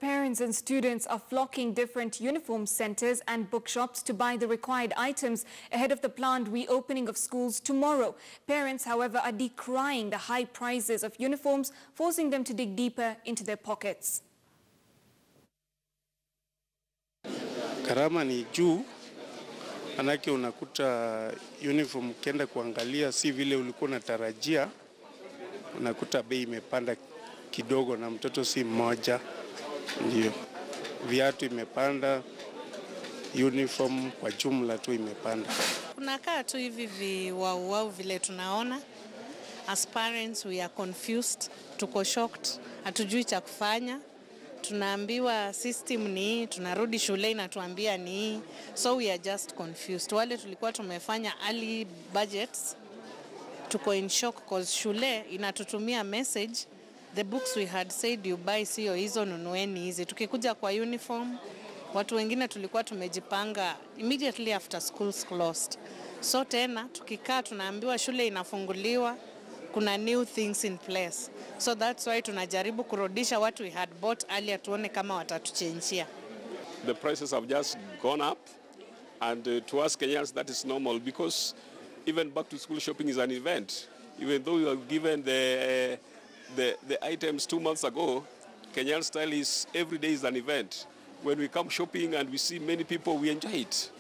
Parents and students are flocking different uniform centers and bookshops to buy the required items ahead of the planned reopening of schools tomorrow. Parents, however, are decrying the high prices of uniforms, forcing them to dig deeper into their pockets. Gharama ni juu, manake unakuta uniform ukienda kuangalia si vile ulikuwa unatarajia, unakuta bei imepanda kidogo na mtoto si mmoja. Ndio. Viatu imepanda, uniform kwa jumla tu imepanda. Kunakaa tu hivi viwau vile tunaona. As parents we are confused, tuko shocked, hatujui cha kufanya. Tunaambiwa system ni, tunarudi shule inatuambia ni, so we are just confused. Wale tulikuwa tumefanya early budgets, tuko in shock because shule inatutumia message, the books we had said you buy sio hizo, nunueni hizi. Tukikuja kwa uniform, watu wengine tulikuwa tumejipanga immediately after schools closed. So tena tukikaa tunaambiwa shule inafunguliwa, kuna new things in place. So that's why tunajaribu kurudisha what we had bought earlier, tuone kama watatuchenjia. The prices have just gone up, and to us Kenyans that is normal, because even back to school shopping is an event. Even though we were given the items 2 months ago, Kenyan style is every day is an event. When we come shopping and we see many people, we enjoy it.